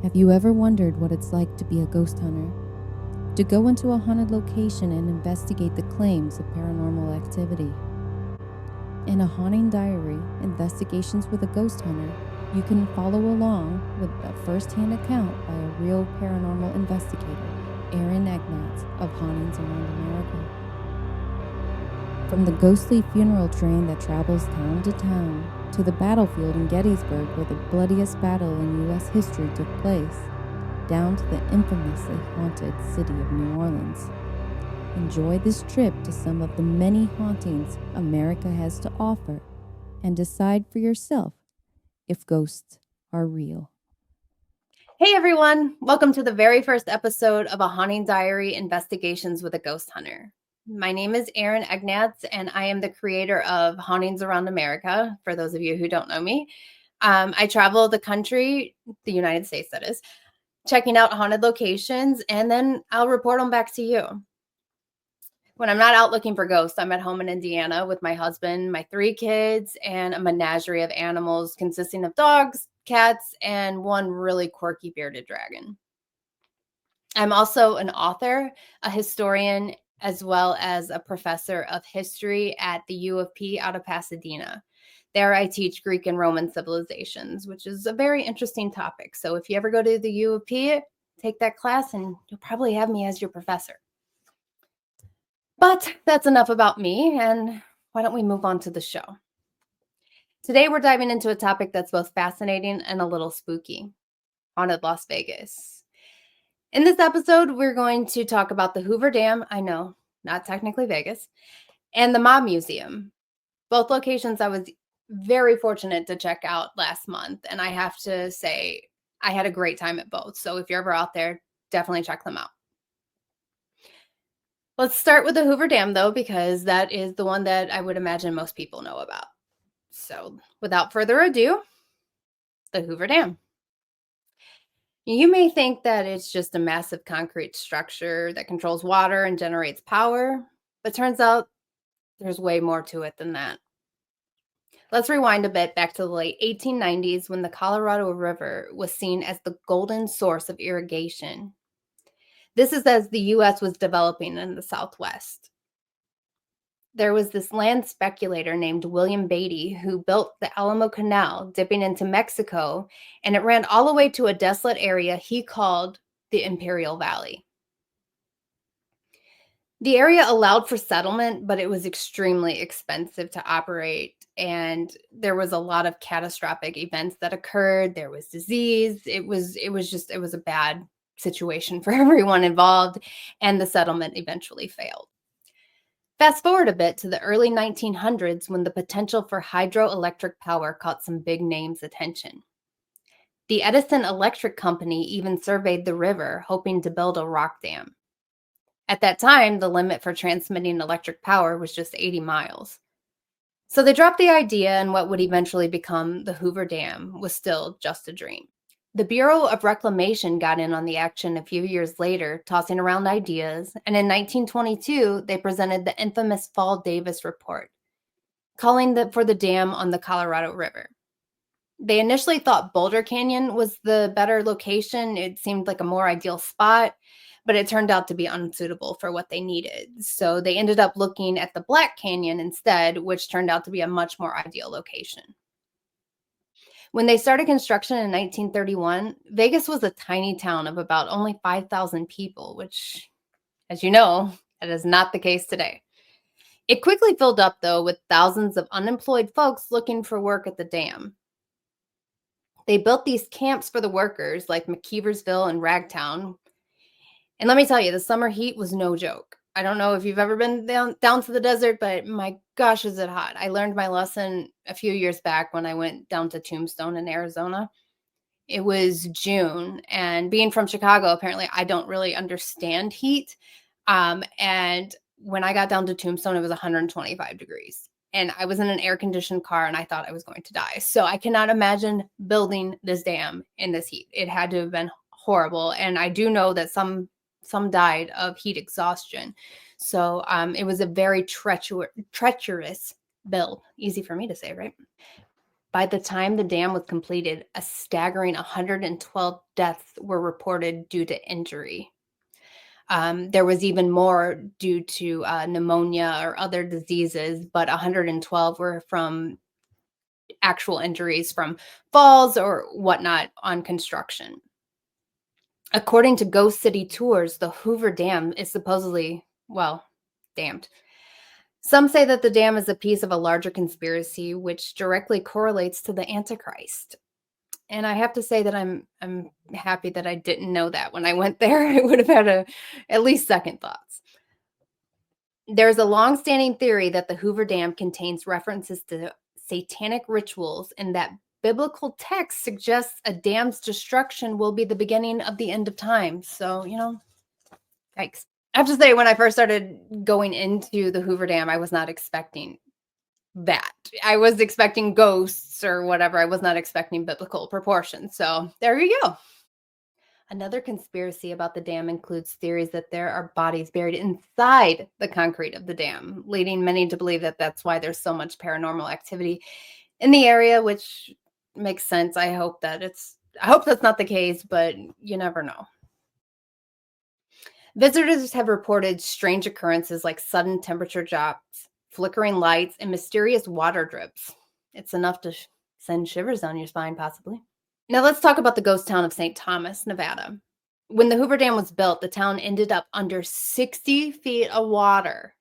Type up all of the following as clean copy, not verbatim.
Have you ever wondered what it's like to be a ghost hunter? To go into a haunted location and investigate the claims of paranormal activity? In A Haunting Diary, Investigations with a Ghost Hunter, you can follow along with a first-hand account by a real paranormal investigator, Erin Egnatz of Hauntings around America. From the ghostly funeral train that travels town to town, to the battlefield in Gettysburg where the bloodiest battle in U.S. history took place, down to the infamously haunted city of New Orleans. Enjoy this trip to some of the many hauntings America has to offer and decide for yourself if ghosts are real. Hey everyone, welcome to the very first episode of A Haunting Diary Investigations with a Ghost Hunter. My name is Erin Egnatz, and I am the creator of Hauntings Around America, for those of you who don't know me. I travel the country, the United States that is, checking out haunted locations, and then I'll report them back to you. When I'm not out looking for ghosts, I'm at home in Indiana with my husband, my 3 kids, and a menagerie of animals consisting of dogs, cats, and one really quirky bearded dragon. I'm also an author, a historian, as well as a professor of history at the U of P out of Pasadena. There I teach Greek and Roman civilizations, which is a very interesting topic. So if you ever go to the U of P, take that class and you'll probably have me as your professor. But that's enough about me, and why don't we move on to the show? Today we're diving into a topic that's both fascinating and a little spooky: haunted Las Vegas. In this episode, we're going to talk about the Hoover Dam, I know, not technically Vegas, and the Mob Museum. Both locations I was very fortunate to check out last month, and I have to say I had a great time at both. So if you're ever out there, definitely check them out. Let's start with the Hoover Dam, though, because that is the one that I would imagine most people know about. So without further ado, the Hoover Dam. You may think that it's just a massive concrete structure that controls water and generates power, but turns out there's way more to it than that. Let's rewind a bit back to the late 1890s when the Colorado River was seen as the golden source of irrigation. This is as the U.S. was developing in the Southwest. There was this land speculator named William Beatty who built the Alamo Canal dipping into Mexico, and it ran all the way to a desolate area he called the Imperial Valley. The area allowed for settlement, but it was extremely expensive to operate, and there was a lot of catastrophic events that occurred. There was disease. It was a bad situation for everyone involved, and the settlement eventually failed. Fast forward a bit to the early 1900s when the potential for hydroelectric power caught some big names' attention. The Edison Electric Company even surveyed the river, hoping to build a rock dam. At that time, the limit for transmitting electric power was just 80 miles. So they dropped the idea, and what would eventually become the Hoover Dam was still just a dream. The Bureau of Reclamation got in on the action a few years later, tossing around ideas, and in 1922, they presented the infamous Fall Davis Report, calling for the dam on the Colorado River. They initially thought Boulder Canyon was the better location. It seemed like a more ideal spot, but it turned out to be unsuitable for what they needed. So they ended up looking at the Black Canyon instead, which turned out to be a much more ideal location. When they started construction in 1931, Vegas was a tiny town of about only 5,000 people, which, as you know, that is not the case today. It quickly filled up, though, with thousands of unemployed folks looking for work at the dam. They built these camps for the workers, like McKeeversville and Ragtown. And let me tell you, the summer heat was no joke. I don't know if you've ever been down to the desert, but my gosh, is it hot. I learned my lesson a few years back when I went down to Tombstone in Arizona. It was June, and being from Chicago, apparently I don't really understand heat. And when I got down to Tombstone, it was 125 degrees. And I was in an air-conditioned car, and I thought I was going to die. So I cannot imagine building this dam in this heat. It had to have been horrible. And I do know that some died of heat exhaustion. So it was a very treacherous build. Easy for me to say, right? By the time the dam was completed, a staggering 112 deaths were reported due to injury. There was even more due to pneumonia or other diseases, but 112 were from actual injuries from falls or whatnot on construction. According to Ghost City Tours, the Hoover Dam is supposedly, well, damned. Some say that the dam is a piece of a larger conspiracy, which directly correlates to the Antichrist. And I have to say that I'm happy that I didn't know that when I went there. I would have had at least second thoughts. There's a long-standing theory that the Hoover Dam contains references to satanic rituals and that biblical text suggests a dam's destruction will be the beginning of the end of time. So, yikes. I have to say, when I first started going into the Hoover Dam, I was not expecting that. I was expecting ghosts or whatever. I was not expecting biblical proportions. So there you go. Another conspiracy about the dam includes theories that there are bodies buried inside the concrete of the dam, leading many to believe that that's why there's so much paranormal activity in the area, which makes sense. I hope that's not the case, but you never know. Visitors have reported strange occurrences like sudden temperature drops, flickering lights, and mysterious water drips. It's enough to send shivers down your spine, possibly. Now let's talk about the ghost town of St. Thomas, Nevada. When the Hoover Dam was built, the town ended up under 60 feet of water.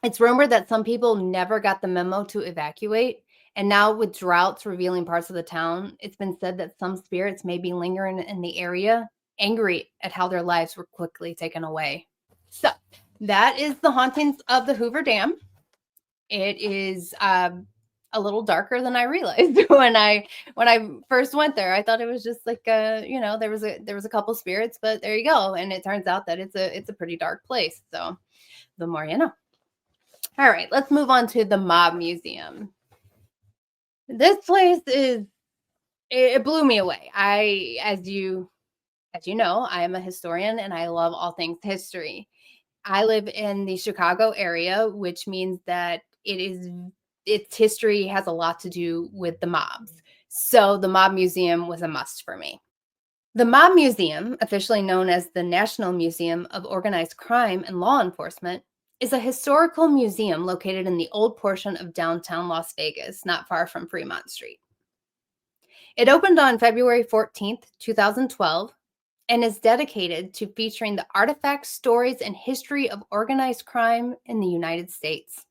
It's rumored that some people never got the memo to evacuate, and now with droughts revealing parts of the town, it's been said that some spirits may be lingering in the area, angry at how their lives were quickly taken away. So that is the hauntings of the Hoover Dam. It is a little darker than I realized when I first went there. I thought it was just like there was a couple spirits, but there you go. And it turns out that it's a pretty dark place. So the more you know. All right, let's move on to the Mob Museum. This place it blew me away. As you know, I am a historian and I love all things history. I live in the Chicago area, which means that its history has a lot to do with the mobs. So the Mob Museum was a must for me. The Mob Museum, officially known as the National Museum of Organized Crime and Law Enforcement, is a historical museum located in the old portion of downtown Las Vegas, not far from Fremont Street. It opened on February 14th, 2012, and is dedicated to featuring the artifacts, stories, and history of organized crime in the United States.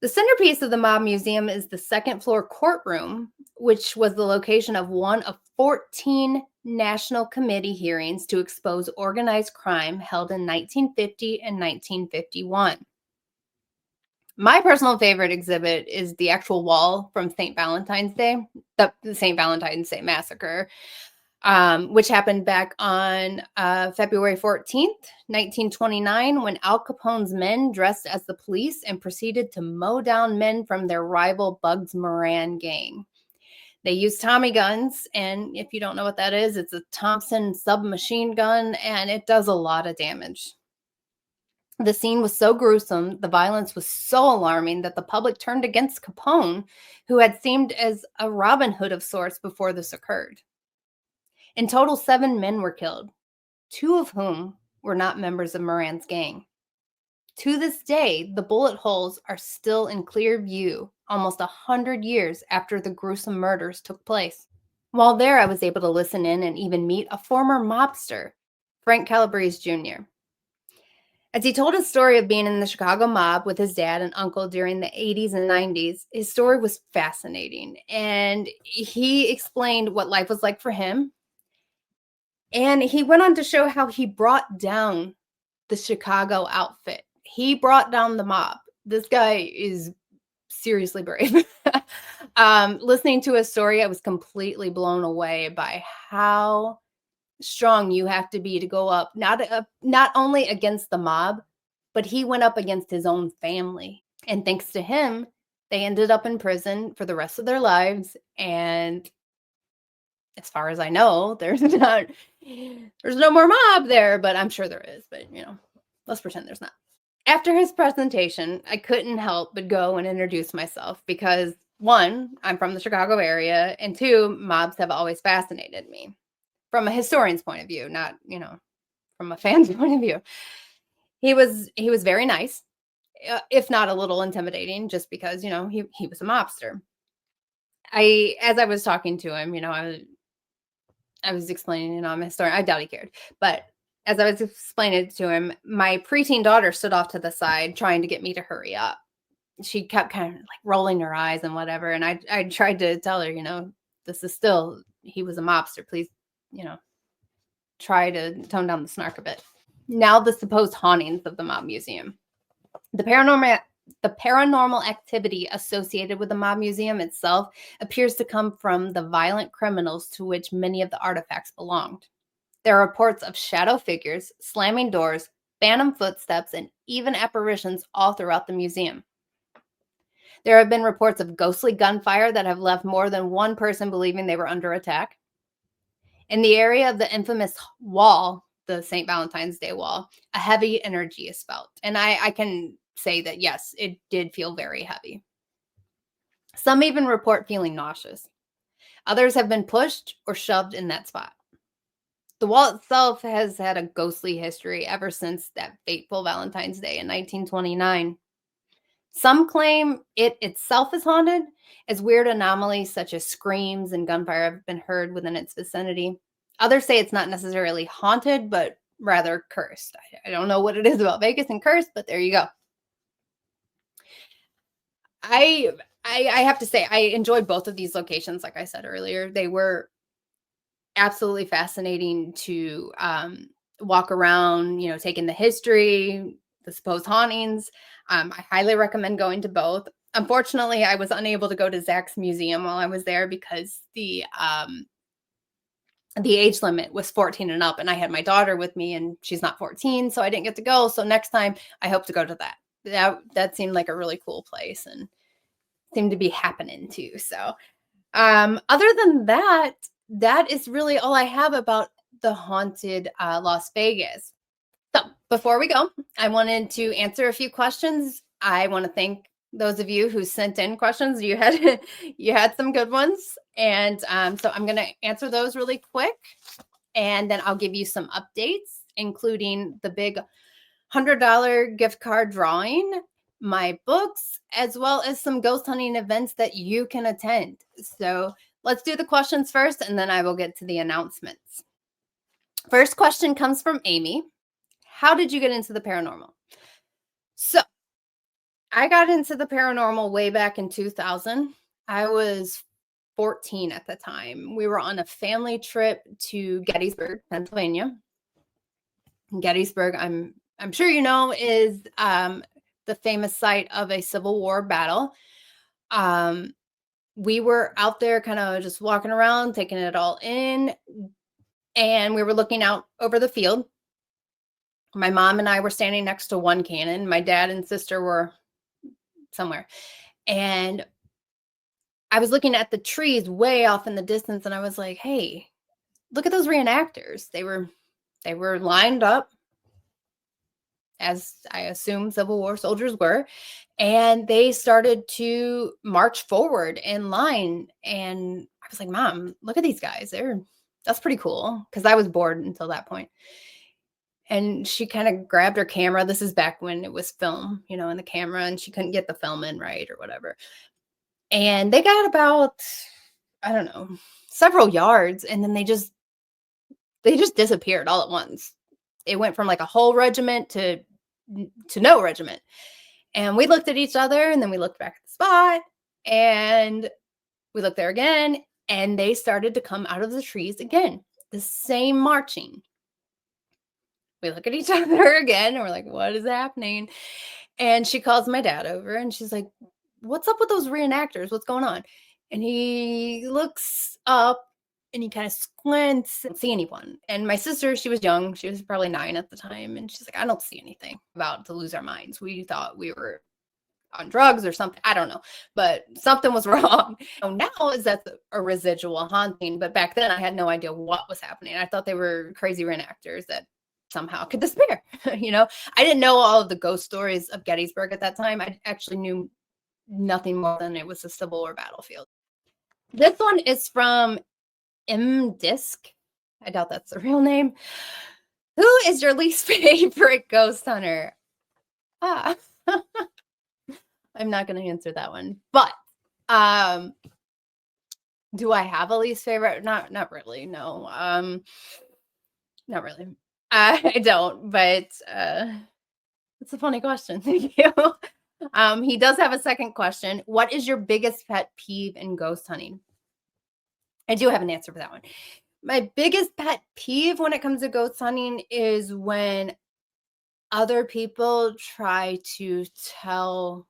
The centerpiece of the Mob Museum is the second floor courtroom, which was the location of one of 14 National Committee hearings to expose organized crime held in 1950 and 1951. My personal favorite exhibit is the actual wall from St. Valentine's Day, the St. Valentine's Day Massacre, which happened back on February 14th, 1929, when Al Capone's men dressed as the police and proceeded to mow down men from their rival Bugs Moran gang. They used Tommy guns, and if you don't know what that is, it's a Thompson submachine gun, and it does a lot of damage. The scene was so gruesome, the violence was so alarming that the public turned against Capone, who had seemed as a Robin Hood of sorts before this occurred. In total, 7 men were killed, 2 of whom were not members of Moran's gang. To this day, the bullet holes are still in clear view almost 100 years after the gruesome murders took place. While there, I was able to listen in and even meet a former mobster, Frank Calabrese Jr. As he told his story of being in the Chicago mob with his dad and uncle during the 80s and 90s, his story was fascinating. And he explained what life was like for him. And he went on to show how he brought down the Chicago outfit. He brought down the mob. This guy is seriously brave. Listening to his story, I was completely blown away by how strong you have to be to go up, not only against the mob, but he went up against his own family. And thanks to him, they ended up in prison for the rest of their lives. And as far as I know, there's no more mob there, but I'm sure there is. But let's pretend there's not. After his presentation, I couldn't help but go and introduce myself because one, I'm from the Chicago area, and two, mobs have always fascinated me from a historian's point of view, not, from a fan's point of view. He was very nice, if not a little intimidating, just because, he was a mobster. As I was talking to him, I was explaining, my story. I doubt he cared, but as I was explaining it to him, my preteen daughter stood off to the side trying to get me to hurry up. She kept kind of like rolling her eyes and whatever, and I tried to tell her, this is still, he was a mobster. Please, try to tone down the snark a bit. Now, the supposed hauntings of the mob museum. The paranormal activity associated with the mob museum itself appears to come from the violent criminals to which many of the artifacts belonged. There are reports of shadow figures, slamming doors, phantom footsteps, and even apparitions all throughout the museum. There have been reports of ghostly gunfire that have left more than one person believing they were under attack. In the area of the infamous wall, the St. Valentine's Day wall, a heavy energy is felt. And I can say that, yes, it did feel very heavy. Some even report feeling nauseous. Others have been pushed or shoved in that spot. The wall itself has had a ghostly history ever since that fateful Valentine's Day in 1929. Some claim it itself is haunted, as weird anomalies such as screams and gunfire have been heard within its vicinity. Others say it's not necessarily haunted, but rather cursed. I don't know what it is about Vegas and cursed, but there you go. I have to say, I enjoyed both of these locations. Like I said earlier, they were absolutely fascinating to walk around, taking the history, the supposed hauntings. I highly recommend going to both. Unfortunately, I was unable to go to Zach's museum while I was there because the age limit was 14 and up, and I had my daughter with me, and she's not 14, so I didn't get to go. So next time, I hope to go to that. That seemed like a really cool place and seemed to be happening too. So, other than that, that is really all I have about the haunted Las Vegas. So before we go, I wanted to answer a few questions. I want to thank those of you who sent in questions. You had some good ones, and so I'm going to answer those really quick, and then I'll give you some updates, including the big $100 gift card drawing, my books, as well as some ghost hunting events that you can attend. So let's do the questions first, and then I will get to the announcements. First question comes from Amy. How did you get into the paranormal? So I got into the paranormal way back in 2000. I was 14 at the time. We were on a family trip to Gettysburg, Pennsylvania. Gettysburg, I'm sure you know, is the famous site of a Civil War battle. We were out there kind of just walking around, taking it all in, and we were looking out over the field. My mom and I were standing next to one cannon. My dad and sister were somewhere. And I was looking at the trees way off in the distance, and I was like, hey, look at those reenactors. They were lined up, as I assume Civil War soldiers were, and they started to march forward in line. And I was like, Mom, look at these guys. That's pretty cool, because I was bored until that point. And she kind of grabbed her camera. This is back when it was film, in the camera, and she couldn't get the film in right or whatever. And they got about, I don't know, several yards, and then they just disappeared all at once. It went from like a whole regiment to no regiment. And we looked at each other, and then we looked back at the spot, and we looked there again, and they started to come out of the trees again, the same marching. We look at each other again, and we're like, what is happening? And she calls my dad over, and she's like, what's up with those reenactors? What's going on? And he looks up, and he kind of squints and see anyone. And my sister, she was young. She was probably 9 at the time. And she's like, I don't see anything. About to lose our minds. We thought we were on drugs or something. I don't know. But something was wrong. So now is that a residual haunting. But back then I had no idea what was happening. I thought they were crazy reenactors that somehow could disappear. I didn't know all of the ghost stories of Gettysburg at that time. I actually knew nothing more than it was a civil war battlefield. This one is from Disc. I doubt that's the real name. Who is your least favorite ghost hunter? Ah, I'm not going to answer that one. But do I have a least favorite? Not really. No. Not really. I don't. But it's a funny question. Thank you. He does have a second question. What is your biggest pet peeve in ghost hunting? I do have an answer for that one. My biggest pet peeve when it comes to ghost hunting is when other people try to tell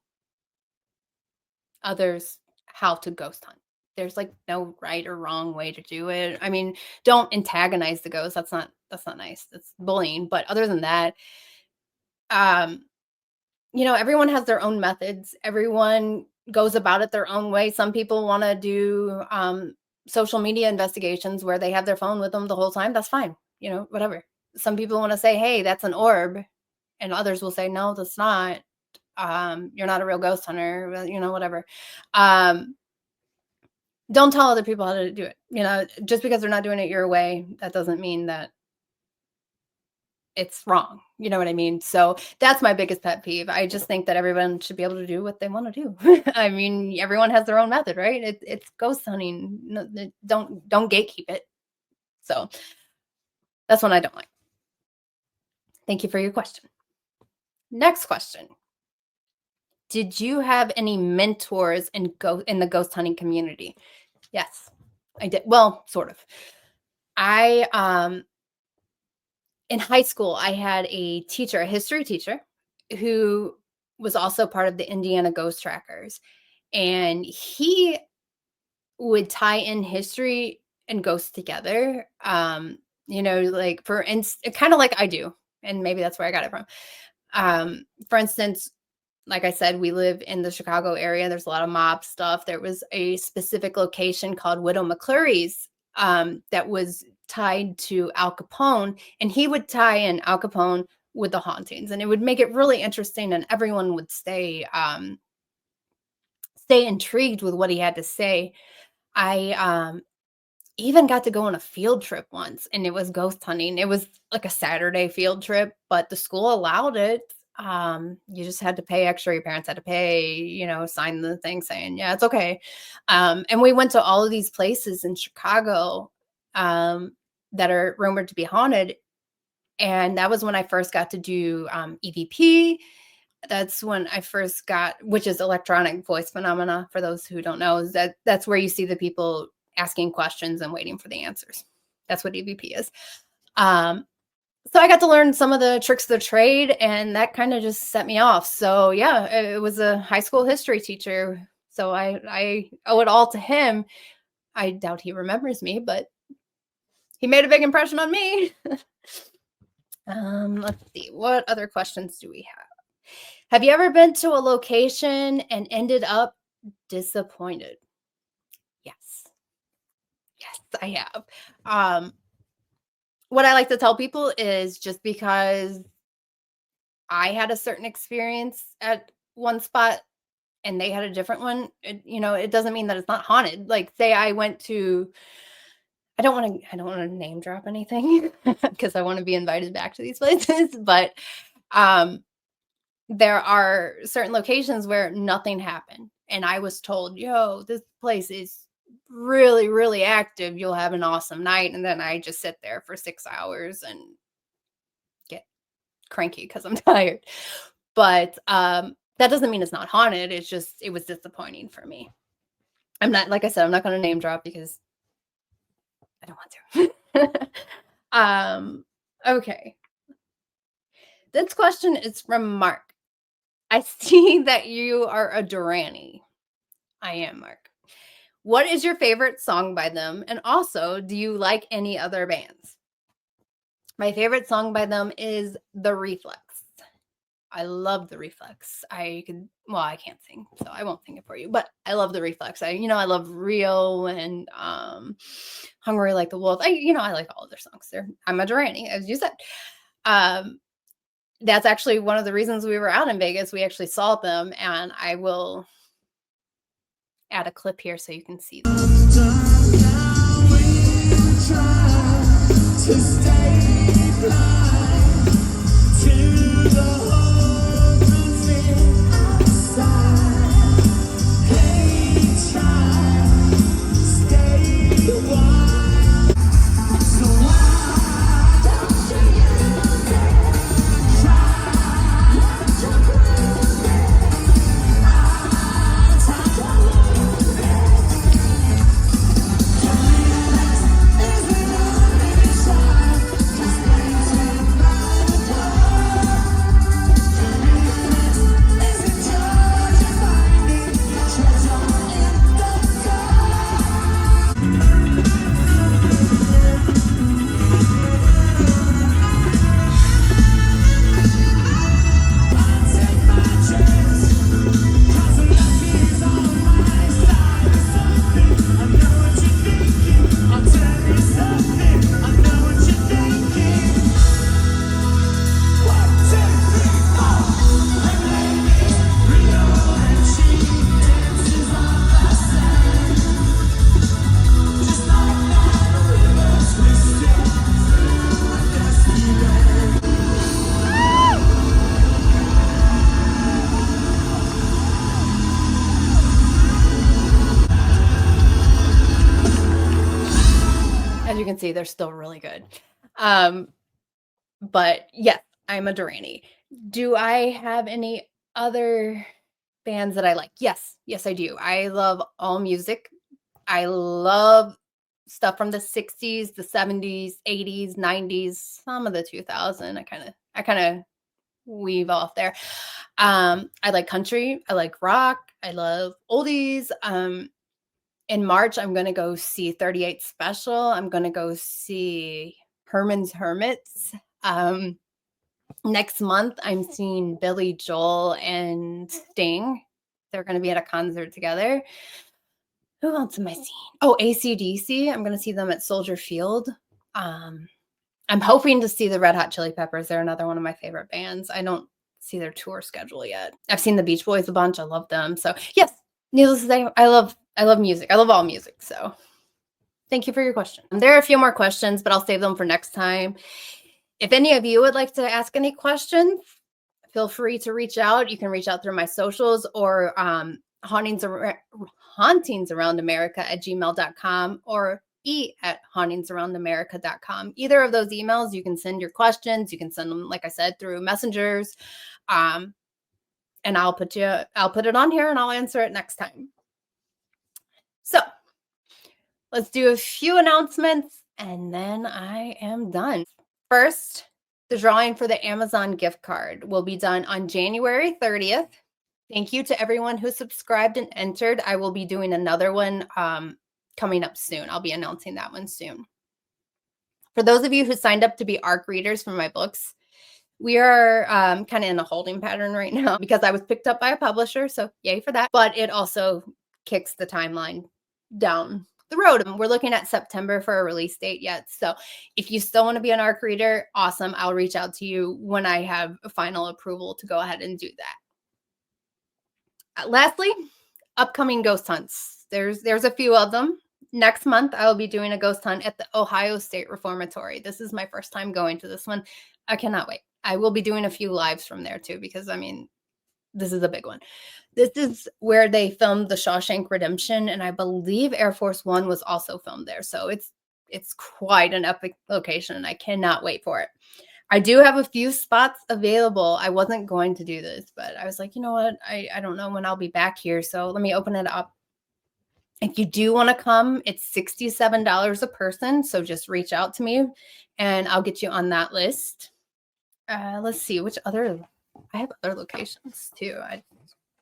others how to ghost hunt. There's like no right or wrong way to do it. I mean, don't antagonize the ghost. That's not nice. That's bullying. But other than that, um, everyone has their own methods. Everyone goes about it their own way. Some people want to do social media investigations where they have their phone with them the whole time. That's fine. Whatever. Some people want to say, hey, that's an orb. And others will say, no, that's not. You're not a real ghost hunter, whatever. Don't tell other people how to do it. Just because they're not doing it your way, that doesn't mean that it's wrong. You know what I mean? So that's my biggest pet peeve. I just think that everyone should be able to do what they want to do. I mean, everyone has their own method, right? It's ghost hunting. No, don't gatekeep it. So that's one I don't like. Thank you for your question. Next question. Did you have any mentors in the ghost hunting community? Yes, I did. Well, sort of. In high school, I had a teacher, a history teacher, who was also part of the Indiana Ghost Trackers. And he would tie in history and ghosts together. Like kind of like I do. And maybe that's where I got it from. For instance, like I said, we live in the Chicago area. There's a lot of mob stuff. There was a specific location called Widow McClurry's that was tied to Al Capone, and he would tie in Al Capone with the hauntings, and it would make it really interesting, and everyone would stay intrigued with what he had to say. I even got to go on a field trip once, and it was ghost hunting. It was like a Saturday field trip, but the school allowed it. You just had to pay extra. Your parents had to pay, sign the thing saying, yeah, it's okay. And we went to all of these places in Chicago that are rumored to be haunted. And that was when I first got to do EVP. That's when I first got, which is electronic voice phenomena. For those who don't know, that's where you see the people asking questions and waiting for the answers. That's what EVP is. So I got to learn some of the tricks of the trade, and that kind of just set me off. So yeah, it was a high school history teacher. So I owe it all to him. I doubt he remembers me, but he made a big impression on me. Let's see. What other questions do we have? Have you ever been to a location and ended up disappointed? Yes. Yes, I have. What I like to tell people is just because I had a certain experience at one spot and they had a different one, it doesn't mean that it's not haunted. Like, say I went to, I don't want to name drop anything because I want to be invited back to these places, but there are certain locations where nothing happened. And I was told, yo, this place is really, really active. You'll have an awesome night. And then I just sit there for 6 hours and get cranky because I'm tired. But that doesn't mean it's not haunted. It's just, it was disappointing for me. I'm not, like I said, I'm not going to name drop because I don't want to. Okay. This question is from Mark. I see that you are a Durrani. I am, Mark. What is your favorite song by them? And also, do you like any other bands? My favorite song by them is The Reflex. I love The Reflex. I can't sing, so I won't sing it for you, but I love The Reflex. I love Rio and Hungry Like the Wolf. I like all of their songs. I'm a Durrani, as you said. That's actually one of the reasons we were out in Vegas. We actually saw them, and I will add a clip here so you can see. As you can see, they're still really good. But yes, I'm a Durrani. Do I have any other bands that I like? Yes, I do. I love all music. I love stuff from the 60s, the 70s, 80s, 90s, some of the 2000s. I kind of weave off there. I like country, I like rock, I love oldies. In March, I'm going to go see 38 Special. I'm going to go see Herman's Hermits. Next month, I'm seeing Billy Joel and Sting. They're going to be at a concert together. Who else am I seeing? Oh, AC/DC. I'm going to see them at Soldier Field. I'm hoping to see the Red Hot Chili Peppers. They're another one of my favorite bands. I don't see their tour schedule yet. I've seen the Beach Boys a bunch. I love them. So yes, needless to say, I love music. I love all music. So thank you for your question. There are a few more questions, but I'll save them for next time. If any of you would like to ask any questions, feel free to reach out. You can reach out through my socials or hauntingsaroundamerica@gmail.com or e@hauntingsaroundamerica.com. Either of those emails, you can send your questions. You can send them, like I said, through messengers. And I'll put it on here and I'll answer it next time. So let's do a few announcements and then I am done. First, the drawing for the Amazon gift card will be done on January 30th. Thank you to everyone who subscribed and entered. I will be doing another one coming up soon. I'll be announcing that one soon. For those of you who signed up to be ARC readers for my books, we are kind of in a holding pattern right now because I was picked up by a publisher. So yay for that. But it also kicks the timeline down the road. We're looking at September for a release date yet. So if you still want to be an ARC reader, awesome. I'll reach out to you when I have a final approval to go ahead and do that. Lastly, upcoming ghost hunts. There's a few of them. Next month, I will be doing a ghost hunt at the Ohio State Reformatory. This is my first time going to this one. I cannot wait. I will be doing a few lives from there too, because I mean, this is a big one. This is where they filmed The Shawshank Redemption, and I believe Air Force One was also filmed there. So it's quite an epic location, and I cannot wait for it. I do have a few spots available. I wasn't going to do this, but I was like, you know what? I don't know when I'll be back here, so let me open it up. If you do want to come, it's $67 a person. So just reach out to me and I'll get you on that list. Let's see, I have other locations too. I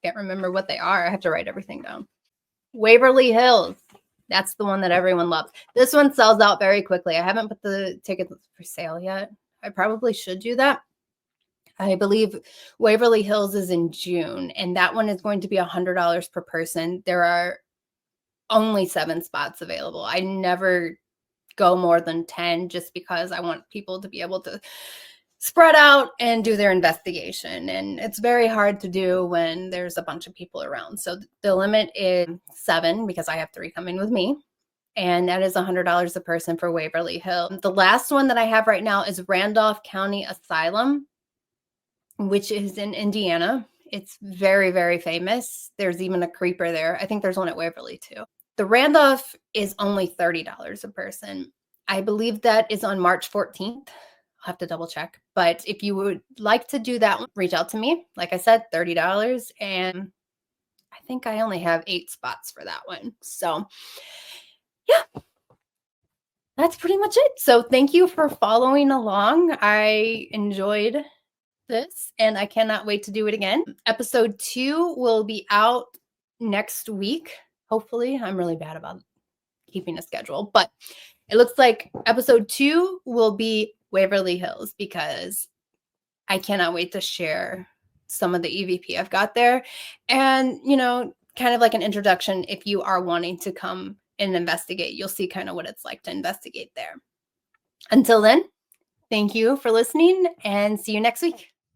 can't remember what they are. I have to write everything down. Waverly Hills. That's the one that everyone loves. This one sells out very quickly. I haven't put the tickets for sale yet. I probably should do that. I believe Waverly Hills is in June, and that one is going to be $100 per person. There are only 7 spots available. I never go more than 10 just because I want people to be able to spread out and do their investigation. And it's very hard to do when there's a bunch of people around. So the limit is 7 because I have 3 coming with me. And that is $100 a person for Waverly Hill. The last one that I have right now is Randolph County Asylum, which is in Indiana. It's very, very famous. There's even a creeper there. I think there's one at Waverly too. The Randolph is only $30 a person. I believe that is on March 14th. I'll have to double check. But if you would like to do that one, reach out to me. Like I said, $30. And I think I only have 8 spots for that one. So yeah, that's pretty much it. So thank you for following along. I enjoyed this and I cannot wait to do it again. Episode 2 will be out next week. Hopefully, I'm really bad about keeping a schedule, but it looks like episode 2 will be Waverly Hills because I cannot wait to share some of the EVP I've got there. And, you know, kind of like an introduction if you are wanting to come and investigate, you'll see kind of what it's like to investigate there. Until then, thank you for listening and see you next week.